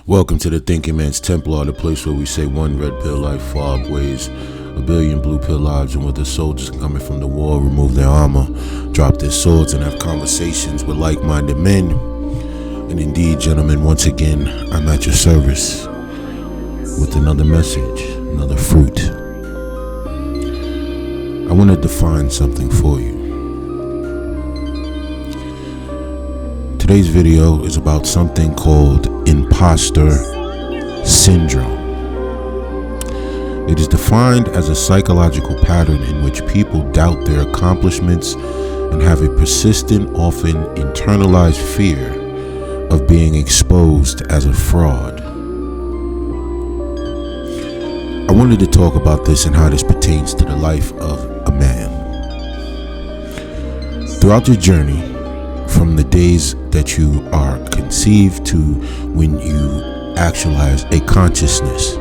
Welcome to the Thinking Man's Templar, the place where we say one red pill life far outweighs a billion blue pill lives, and where the soldiers coming from the war remove their armor, drop their swords, and have conversations with like-minded men. And indeed, gentlemen, once again, I'm at your service with another message, another fruit. I want to define something for you. Today's video is about something called Imposter syndrome. It is defined as a psychological pattern in which people doubt their accomplishments and have a persistent, often internalized fear of being exposed as a fraud. I wanted to talk about this and how this pertains to the life of a man. Throughout your journey, from the days that you are conceived to when you actualize a consciousness,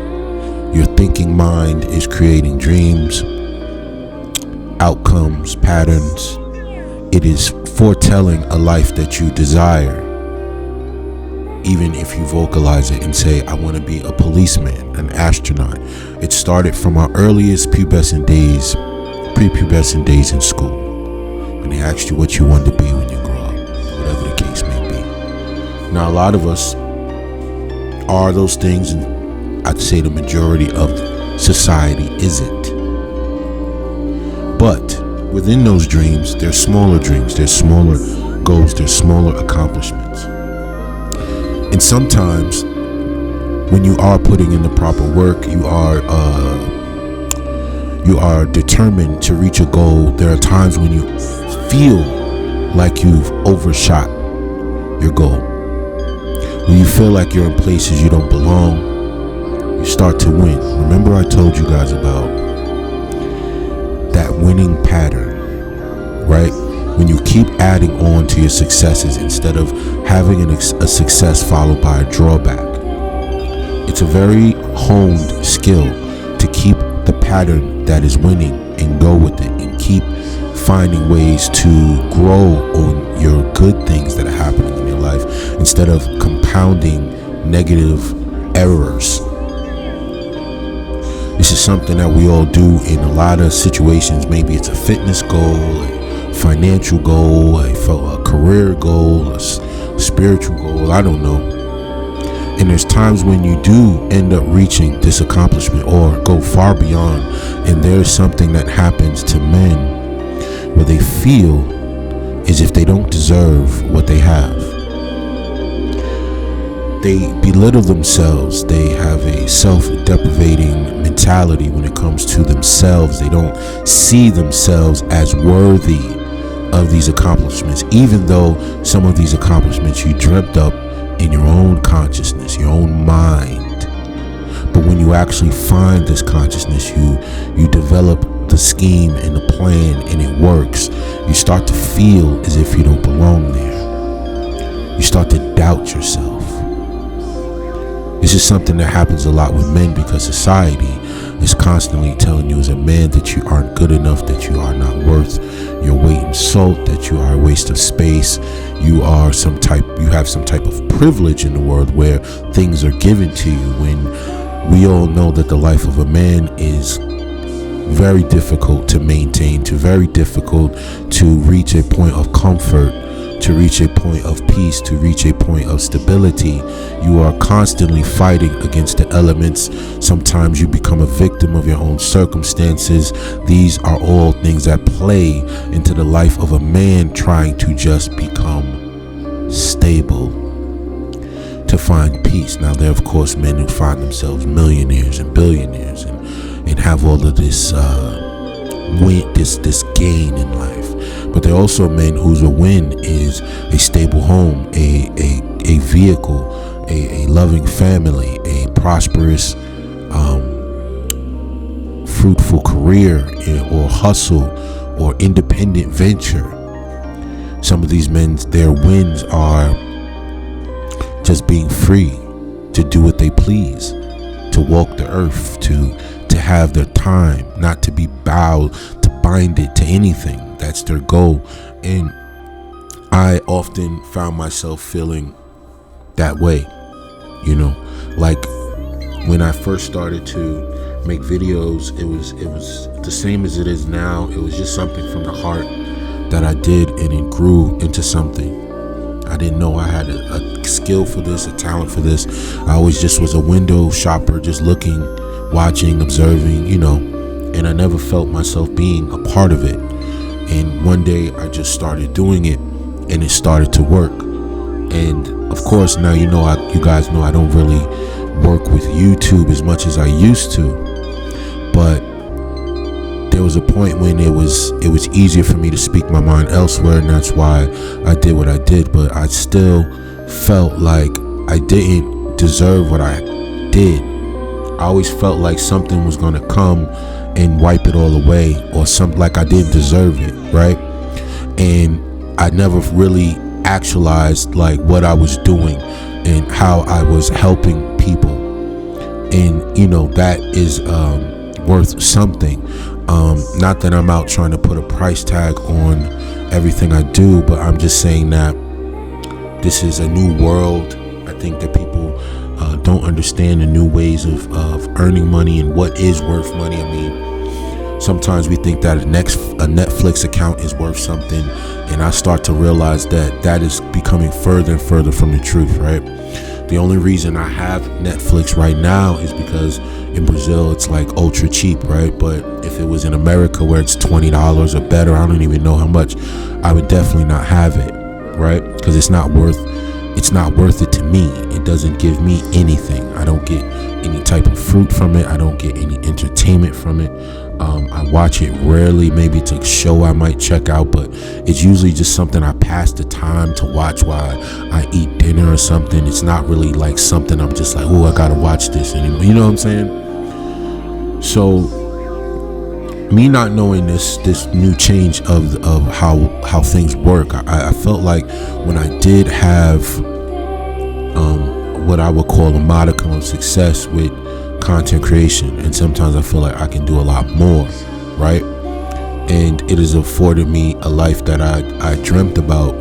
your thinking mind is creating dreams, outcomes, patterns. It is foretelling a life that you desire. Even if you vocalize it and say, I want to be a policeman, an astronaut. It started from our earliest prepubescent days in school. And they asked you what you wanted to be when you grow up, whatever the case may be. Now, a lot of us are those things, and I'd say the majority of society isn't. But within those dreams, there's smaller dreams, there's smaller goals, there's smaller accomplishments. And sometimes when you are putting in the proper work, you are determined to reach a goal. There are times when you feel like you've overshot your goal. When you feel like you're in places you don't belong, you start to win. Remember I told you guys about that winning pattern, right? When you keep adding on to your successes instead of having a success followed by a drawback. It's a very honed skill to keep the pattern that is winning and go with it and keep finding ways to grow on your good things that are happening in your life instead of compounding negative errors. This is something that we all do in a lot of situations. Maybe it's a fitness goal, a financial goal, a career goal, a spiritual goal, I don't know. And there's times when you do end up reaching this accomplishment or go far beyond, and there's something that happens to men where they feel as if they don't deserve what they have. They belittle themselves. They have a self-deprecating mentality when it comes to themselves. They don't see themselves as worthy of these accomplishments, even though some of these accomplishments you dreamt up in your own consciousness, your own mind. But when you actually find this consciousness, you develop the scheme and the plan and it works, you start to feel as if you don't belong there. You start to doubt yourself. This is something that happens a lot with men because society is constantly telling you as a man that you aren't good enough, that you are not worth your weight in salt, that you are a waste of space. You have some type of privilege in the world where things are given to you, when we all know that the life of a man is very difficult to maintain, very difficult to reach a point of comfort, to reach a point of peace, to reach a point of stability. You are constantly fighting against the elements. Sometimes you become a victim of your own circumstances. These are all things that play into the life of a man trying to just become stable, to find peace. Now, there are of course men who find themselves millionaires and billionaires and have all of this this gain in life. But there are also men whose win is a stable home, a vehicle, a loving family, a prosperous, fruitful career or hustle or independent venture. Some of these men, their wins are just being free to do what they please, to walk the earth, to have their time, not to be binded to anything. That's their goal. And I often found myself feeling that way. you know. Like when I first started to make videos, it was the same as it is now. It was just something from the heart that I did, and it grew into something. I didn't know I had a skill for this, a talent for this. I always just was a window shopper, just looking, watching, observing, you know, and I never felt myself being a part of it. And one day I just started doing it, and it started to work. And of course, now you guys know I don't really work with YouTube as much as I used to, but there was a point when it was easier for me to speak my mind elsewhere, and that's why I did what I did. But I still felt like I didn't deserve what I did. I always felt like something was going to come and wipe it all away, or something like I didn't deserve it, right? And I never really actualized like what I was doing and how I was helping people. And you know, that is worth something. Not that I'm out trying to put a price tag on everything I do, but I'm just saying that this is a new world. I think that people don't understand the new ways of earning money and what is worth money. I mean, sometimes we think that a Netflix account is worth something, and I start to realize that is becoming further and further from the truth, right? The only reason I have Netflix right now is because in Brazil it's like ultra cheap, right? But if it was in America where it's $20 or better, I don't even know how much, I would definitely not have it, right? Because it's not worth it to me. It doesn't give me anything. I don't get any type of fruit from it. I don't get any entertainment from it. I watch it rarely. Maybe it's a show I might check out, but it's usually just something I pass the time to watch while I eat dinner or something. It's not really like something I'm just like, oh, I gotta watch this anymore. You know what I'm saying? So me not knowing this new change of how things work, I felt like when I did have what I would call a modicum of success with content creation, and sometimes I feel like I can do a lot more, right? And it has afforded me a life that I dreamt about,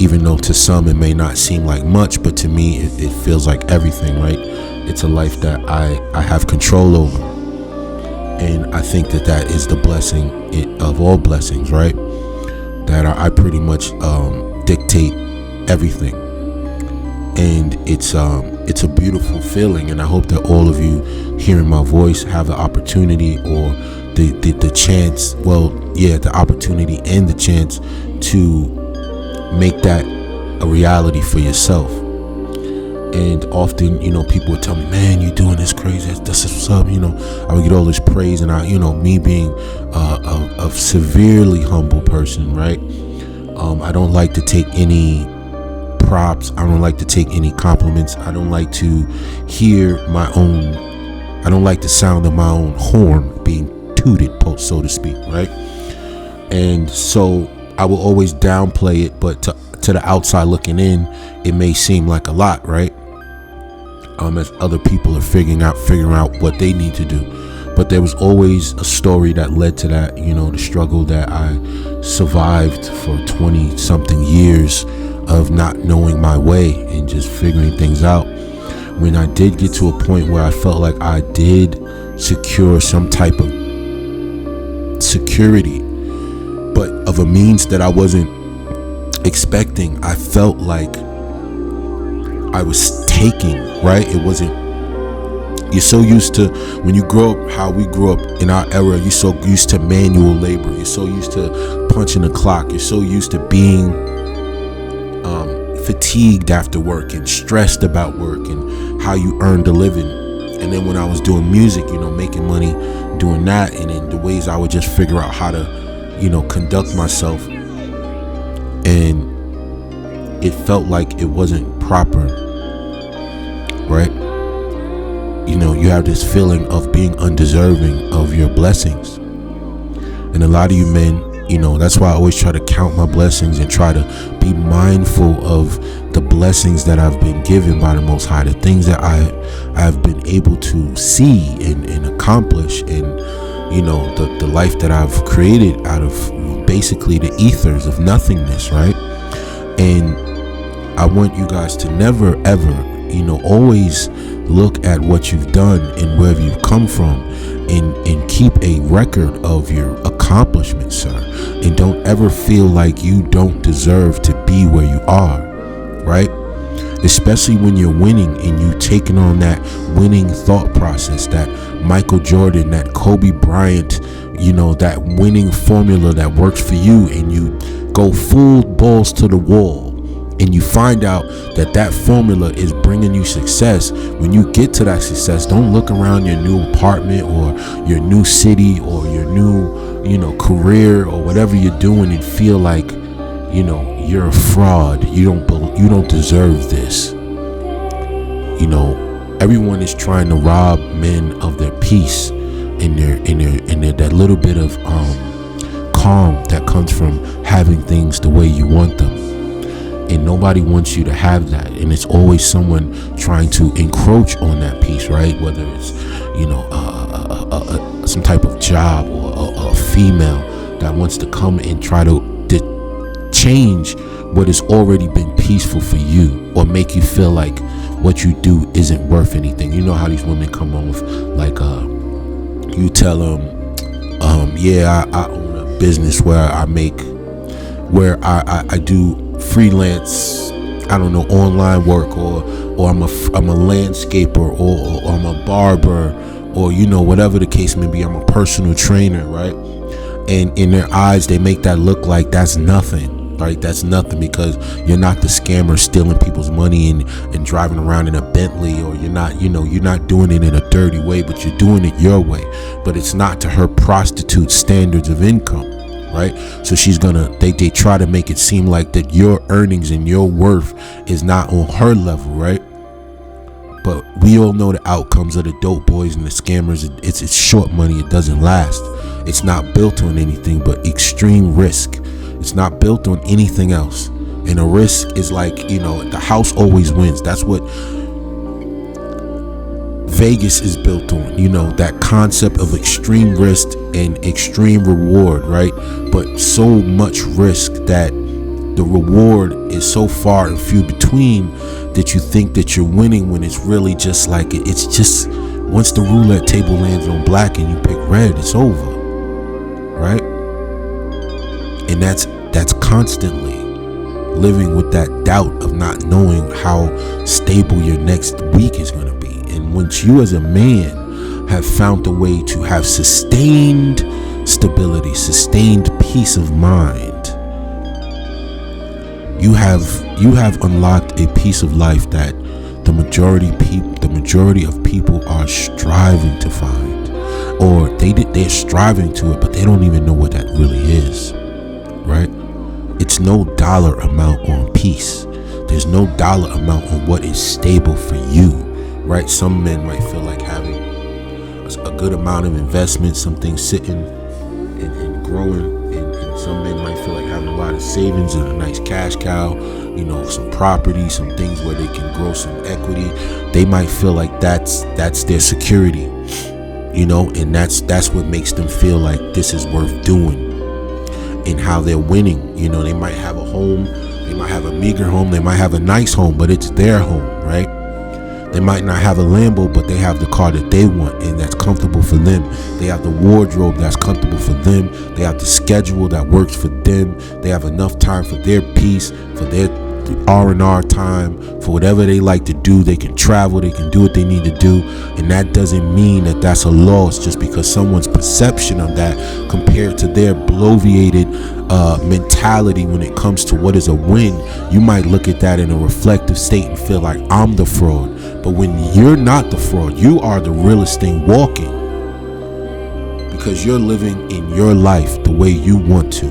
even though to some it may not seem like much, but to me it feels like everything, right? It's a life that I have control over, and I think that is the blessing of all blessings, right? That I pretty much dictate everything, and it's a beautiful feeling. And I hope that all of you hearing my voice have the opportunity or the chance, the opportunity and the chance to make that a reality for yourself. And often, you know, people would tell me, man, you're doing this crazy, this is what's up, you know. I would get all this praise, and me being a severely humble person, right? I don't like to take any props. I don't like to take any compliments. I don't like to I don't like the sound of my own horn being tooted, so to speak, right? And so I will always downplay it, but to the outside looking in, it may seem like a lot, right? As other people are figuring out what they need to do. But there was always a story that led to that, you know, the struggle that I survived for 20 something years of not knowing my way and just figuring things out. When I did get to a point where I felt like I did secure some type of security, but of a means that I wasn't expecting, I felt like I was taking, right? It wasn't, you're so used to, when you grow up how we grew up in our era, you're so used to manual labor, you're so used to punching the clock, you're so used to being fatigued after work and stressed about work and how you earned a living. And then when I was doing music, you know, making money doing that, and then the ways I would just figure out how to, you know, conduct myself, and it felt like it wasn't proper, right? You know, you have this feeling of being undeserving of your blessings. And a lot of you men, you know, that's why I always try to count my blessings and try to be mindful of the blessings that I've been given by the Most High, the things that I have been able to see and accomplish, and, you know, the life that I've created out of basically the ethers of nothingness, right? And I want you guys to never, ever always look at what you've done and where you've come from, and keep a record of your accomplishments, sir. And don't ever feel like you don't deserve to be where you are, right? Especially when you're winning and you taking on that winning thought process, that Michael Jordan, that Kobe Bryant, that winning formula that works for you, and you go full balls to the wall, and you find out that formula is bringing you success. When you get to that success, don't look around your new apartment or your new city or your new, career or whatever you're doing and feel like, you're a fraud. You don't deserve this. Everyone is trying to rob men of their peace and their that little bit of calm that comes from having things the way you want them. And nobody wants you to have that, and it's always someone trying to encroach on that peace, right? Whether it's some type of job or a female that wants to come and try to change what has already been peaceful for you, or make you feel like what you do isn't worth anything. You know how these women come on with like you tell them I own a business where I do freelance, online work, or I'm a landscaper, or I'm a barber, or whatever the case may be. I'm a personal trainer, right? And in their eyes, they make that look like that's nothing, right? That's nothing, because you're not the scammer stealing people's money and driving around in a Bentley, or you're not doing it in a dirty way, but you're doing it your way. But it's not to her prostitute standards of income, right? So they try to make it seem like that your earnings and your worth is not on her level, right? But we all know the outcomes of the dope boys and the scammers. It's short money. It doesn't last. It's not built on anything but extreme risk. It's not built on anything else. And a risk is like, the house always wins. That's what Vegas is built on, that concept of extreme risk and extreme reward, right? But so much risk that the reward is so far and few between that you think that you're winning, when it's really just like it's just once the roulette table lands on black and you pick red, it's over, right? And that's constantly living with that doubt of not knowing how stable your next week is going to be. And once you as a man have found a way to have sustained stability, sustained peace of mind, you have unlocked a piece of life that the majority of people are striving to find, or they're striving to it, but they don't even know what that really is, right? It's no dollar amount on peace. There's no dollar amount on what is stable for you, right? Some men might feel like having a good amount of investment, some things sitting and growing, and some men might feel like having a lot of savings and a nice cash cow, some property, some things where they can grow some equity. They might feel like that's their security, and that's what makes them feel like this is worth doing, and how they're winning. They might have a home, they might have a meager home, they might have a nice home, but it's their home, right? They might not have a Lambo, but they have the car that they want and that's comfortable for them. They have the wardrobe that's comfortable for them. They have the schedule that works for them. They have enough time for their peace, for their R&R time, for whatever they like to do. They can travel, they can do what they need to do. And that doesn't mean that that's a loss just because someone's perception of that compared to their bloviated mentality when it comes to what is a win. You might look at that in a reflective state and feel like I'm the fraud. But when you're not the fraud, you are the realest thing walking, because you're living in your life the way you want to.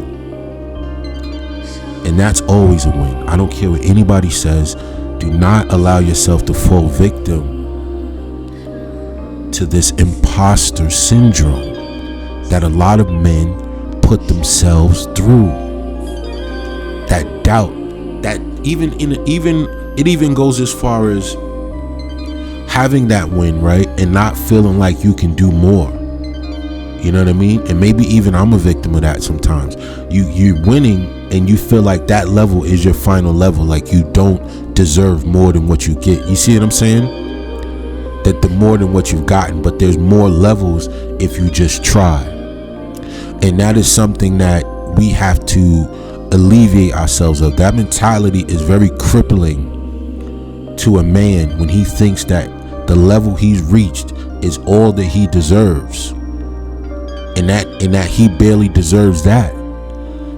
And that's always a win. I don't care what anybody says. Do not allow yourself to fall victim to this imposter syndrome that a lot of men put themselves through. That doubt, that it even goes as far as having that win, right? And not feeling like you can do more. You know what I mean? And maybe even I'm a victim of that sometimes. You're winning and you feel like that level is your final level, like you don't deserve more than what you get. You see what I'm saying? That the more than what you've gotten, but there's more levels if you just try. And that is something that we have to alleviate ourselves of. That mentality is very crippling to a man when he thinks that the level he's reached is all that he deserves, and that he barely deserves that.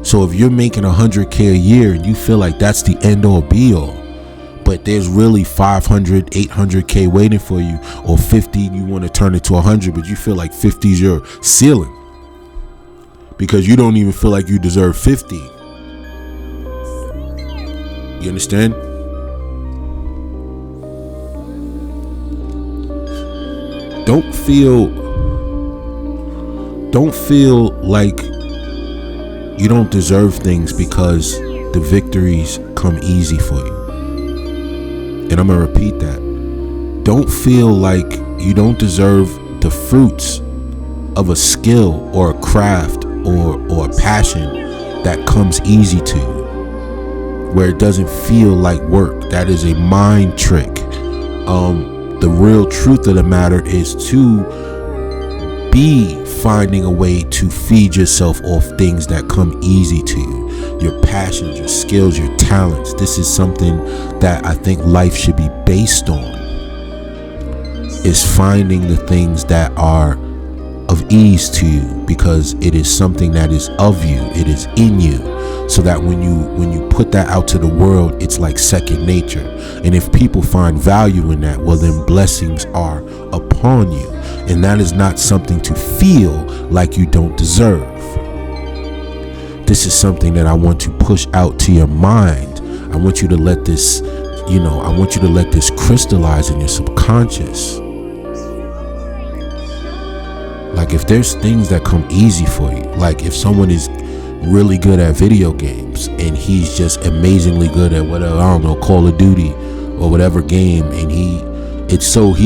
So if you're making 100K a year and you feel like that's the end all be all, but there's really 500, 800K waiting for you, or 50, you want to turn it to 100, but you feel like 50 is your ceiling because you don't even feel like you deserve 50. You understand? Don't feel like you don't deserve things because the victories come easy for you. And I'm gonna repeat that. Don't feel like you don't deserve the fruits of a skill or a craft or a passion that comes easy to you, where it doesn't feel like work. That is a mind trick. The real truth of the matter is to be finding a way to feed yourself off things that come easy to you. Your passions, your skills, your talents. This is something that I think life should be based on, is finding the things that are of ease to you, because it is something that is of you, it is in you, so that when you put that out to the world, it's like second nature. And if people find value in that, well, then blessings are upon you, and that is not something to feel like you don't deserve. This is something that I want to push out to your mind. I want you to let this, I want you to let this crystallize in your subconscious. Like if there's things that come easy for you, like if someone is really good at video games and he's just amazingly good at whatever, I don't know, Call of Duty or whatever game, and he's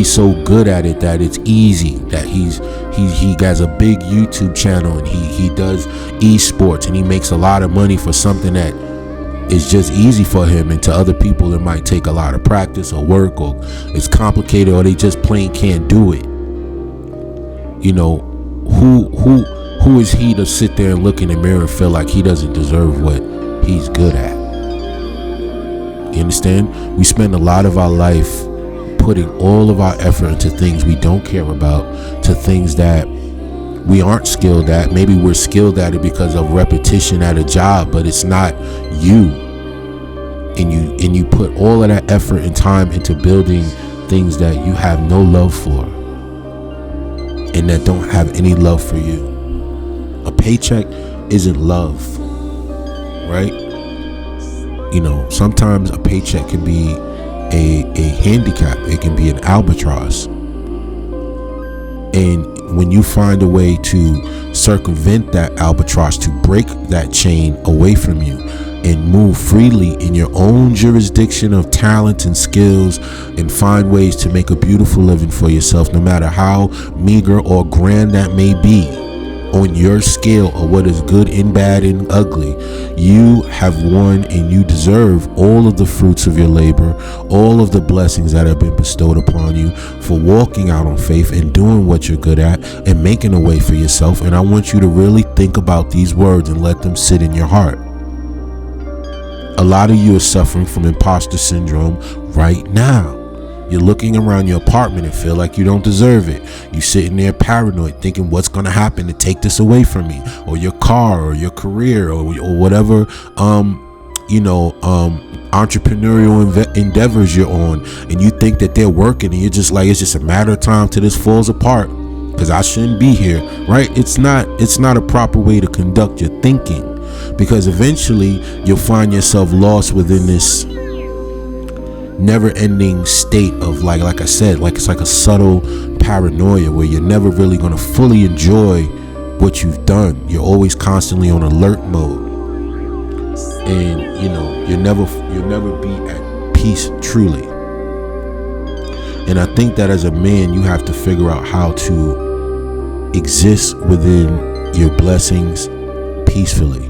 so good at it that it's easy, that he has a big YouTube channel and he does esports and he makes a lot of money for something that is just easy for him, and to other people it might take a lot of practice or work, or it's complicated, or they just plain can't do it. Who is he to sit there and look in the mirror and feel like he doesn't deserve what he's good at? You understand? We spend a lot of our life putting all of our effort into things we don't care about, to things that we aren't skilled at. Maybe we're skilled at it because of repetition at a job, but it's not you. And you put all of that effort and time into building things that you have no love for, and that don't have any love for you. A paycheck isn't love, right? Sometimes a paycheck can be a handicap. It can be an albatross. And when you find a way to circumvent that albatross, to break that chain away from you and move freely in your own jurisdiction of talent and skills, and find ways to make a beautiful living for yourself, no matter how meager or grand that may be on your scale of what is good and bad and ugly, you have won, and you deserve all of the fruits of your labor, all of the blessings that have been bestowed upon you for walking out on faith and doing what you're good at and making a way for yourself. And I want you to really think about these words and let them sit in your heart. A lot of you are suffering from imposter syndrome right now. You're looking around your apartment and feel like you don't deserve it. You're sitting there paranoid, thinking what's going to happen to take this away from me, or your car, or your career, or whatever, entrepreneurial endeavors you're on. And you think that they're working, and you're just like, it's just a matter of time till this falls apart, because I shouldn't be here, right? It's not a proper way to conduct your thinking, because eventually you'll find yourself lost within this never-ending state of like I said, like it's like a subtle paranoia where you're never really going to fully enjoy what you've done. You're always constantly on alert mode, and you'll never be at peace truly. And I think that as a man, you have to figure out how to exist within your blessings peacefully,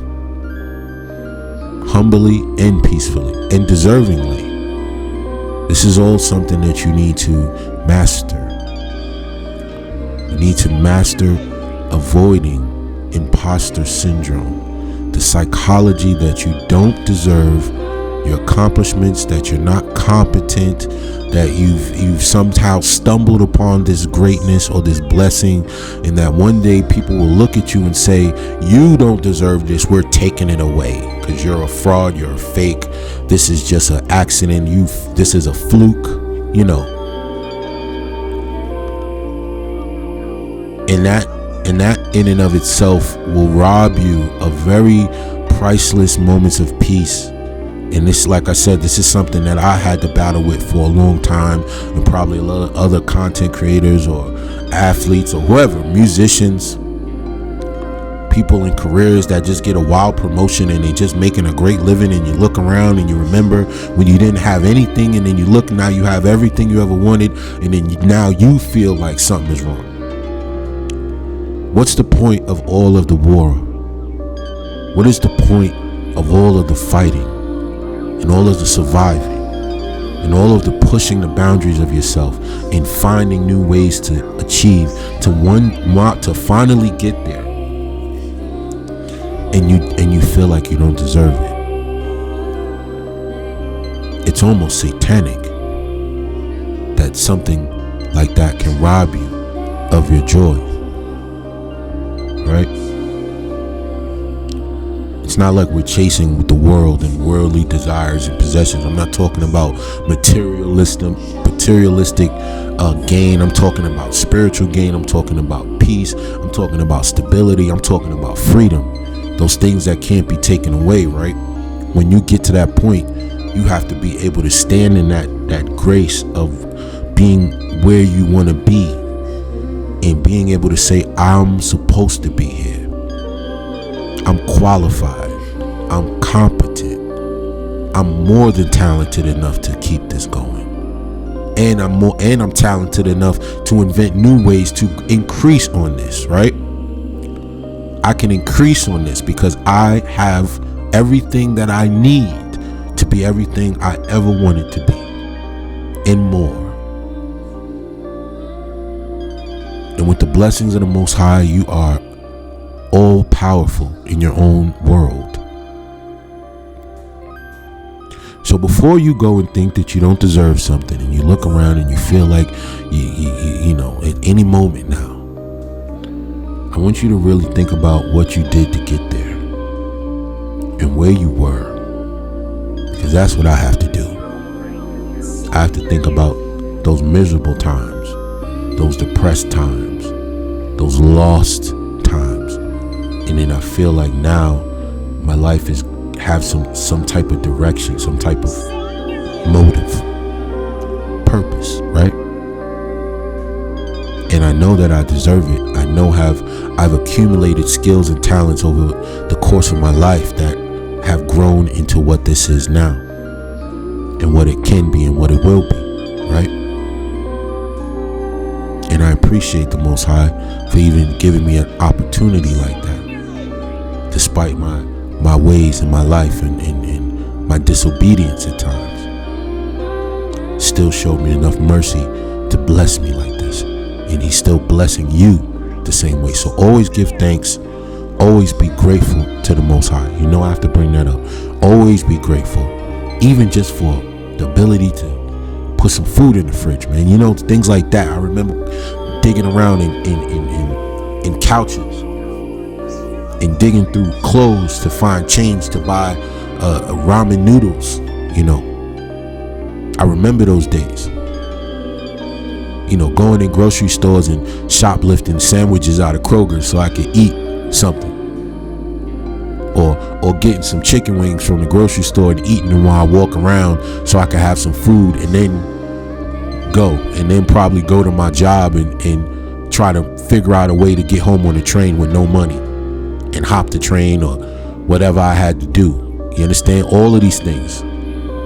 humbly and peacefully and deservingly. This is all something that you need to master. You need to master avoiding imposter syndrome, the psychology that you don't deserve your accomplishments, that you're not competent, that you've somehow stumbled upon this greatness or this blessing, and that one day people will look at you and say, you don't deserve this, we're taking it away because you're a fraud, you're a fake, this is just an accident, this is a fluke, and that in and of itself will rob you of very priceless moments of peace. And this, like I said, this is something that I had to battle with for a long time, and probably a lot of other content creators or athletes or whoever, musicians, people in careers that just get a wild promotion and they just making a great living, and you look around and you remember when you didn't have anything, and then you look, now you have everything you ever wanted, and then now you feel like something is wrong. What's the point of all of the war? What is the point of all of the fighting and all of the surviving and all of the pushing the boundaries of yourself and finding new ways to achieve, to finally get there, and you feel like you don't deserve it? It's almost satanic that something like that can rob you of your joy. Right? It's not like we're chasing with the world and worldly desires and possessions. I'm not talking about materialistic gain. I'm talking about spiritual gain. I'm talking about peace. I'm talking about stability. I'm talking about freedom. Those things that can't be taken away, right? When you get to that point, you have to be able to stand in that grace of being where you want to be, and being able to say, I'm supposed to be here. I'm qualified. I'm competent. I'm more than talented enough to keep this going. And I'm talented enough to invent new ways to increase on this, right? I can increase on this because I have everything that I need to be everything I ever wanted to be, and more. And with the blessings of the Most High, you are all powerful in your own world. So before you go and think that you don't deserve something, and you look around and you feel like you know, at any moment now, I want you to really think about what you did to get there and where you were, because that's what I have to do. I have to think about those miserable times, those depressed times, those lost times, and then I feel like now my life have some type of direction, some type of motive, purpose, right? And I know that I deserve it. I know I've accumulated skills and talents over the course of my life that have grown into what this is now, and what it can be and what it will be, right? And I appreciate the Most High for even giving me an opportunity like that, despite my ways in my life and my disobedience at times. Still showed me enough mercy to bless me like this. And He's still blessing you the same way. So always give thanks. Always be grateful to the Most High. You know I have to bring that up. Always be grateful, even just for the ability to put some food in the fridge, man. You know, things like that. I remember digging around in couches and digging through clothes to find change to buy ramen noodles. You know, I remember those days. You know, going in grocery stores and shoplifting sandwiches out of Kroger so I could eat something, or getting some chicken wings from the grocery store and eating them while I walk around so I could have some food, and then probably go to my job and try to figure out a way to get home on the train with no money and hop the train or whatever I had to do. You understand? All of these things.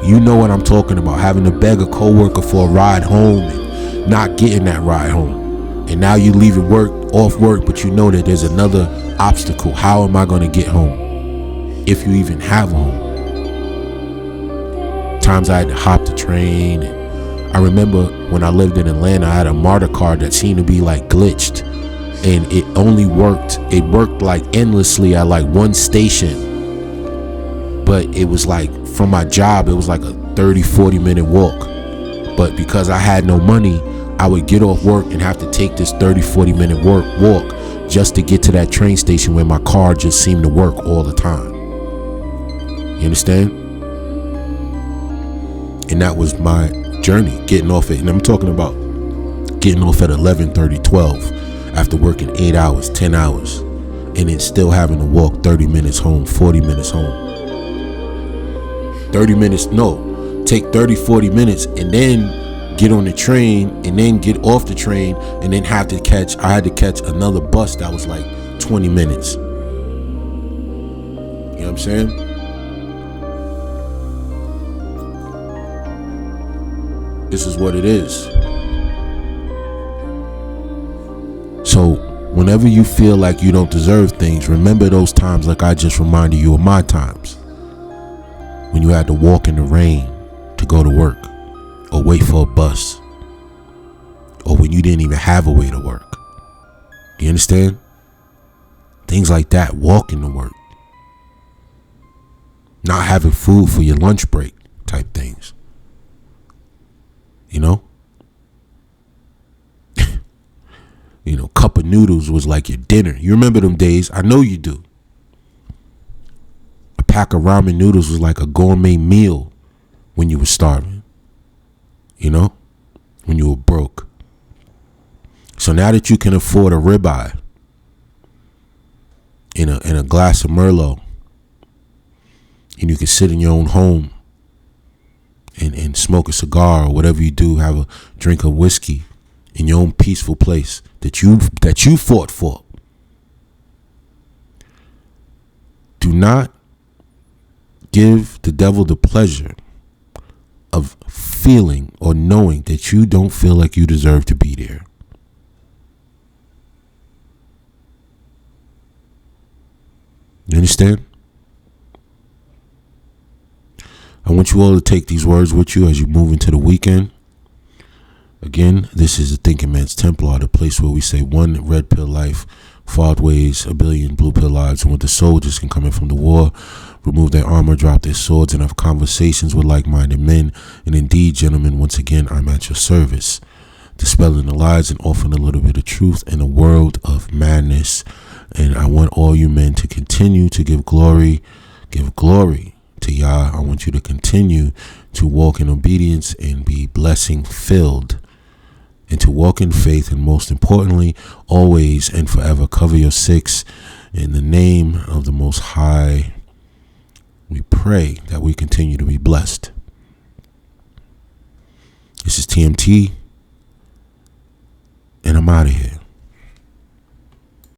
You know what I'm talking about. Having to beg a coworker for a ride home and not getting that ride home. And now you leaving off work, but you know that there's another obstacle. How am I going to get home? If you even have a home. Times I had to hop the train. I remember when I lived in Atlanta, I had a MARTA card that seemed to be like glitched. And it only worked. It worked like endlessly at like one station. But it was like, from my job, it was like a 30-40 minute walk. But because I had no money, I would get off work and have to take this 30-40 minute walk just to get to that train station where my car just seemed to work all the time. You understand? And that was my journey, getting off it. And I'm talking about getting off at 11:30, 12 after working 8 hours, 10 hours, and then still having to walk 30 minutes home, 40 minutes home. 30 minutes, no, take 30-40 minutes and then get on the train and then get off the train and then I had to catch another bus that was like 20 minutes. You know what I'm saying? This is what it is. So whenever you feel like you don't deserve things, remember those times like I just reminded you of my times. When you had to walk in the rain to go to work, or wait for a bus, or when you didn't even have a way to work. Do you understand? Things like that, walking to work. Not having food for your lunch break type things. You know? You know, cup of noodles was like your dinner. You remember them days? I know you do. A pack of ramen noodles was like a gourmet meal when you were starving. You know? When you were broke. So now that you can afford a ribeye in a glass of Merlot, and you can sit in your own home and smoke a cigar or whatever you do, have a drink of whiskey in your own peaceful place that you fought for. Do not give the devil the pleasure of feeling or knowing that you don't feel like you deserve to be there. You understand? I want you all to take these words with you as you move into the weekend. Again, this is the Thinking Man's Templar, the place where we say one red pill life far outweighs a billion blue pill lives, and with the soldiers can come in from the war, remove their armor, drop their swords, and have conversations with like-minded men. And indeed, gentlemen, once again, I'm at your service, dispelling the lies and offering a little bit of truth in a world of madness. And I want all you men to continue to give glory to Yah. I want you to continue to walk in obedience and be blessing filled, and to walk in faith, and most importantly, always and forever cover your six. In the name of the Most High, we pray that we continue to be blessed. This is TMT, and I'm out of here.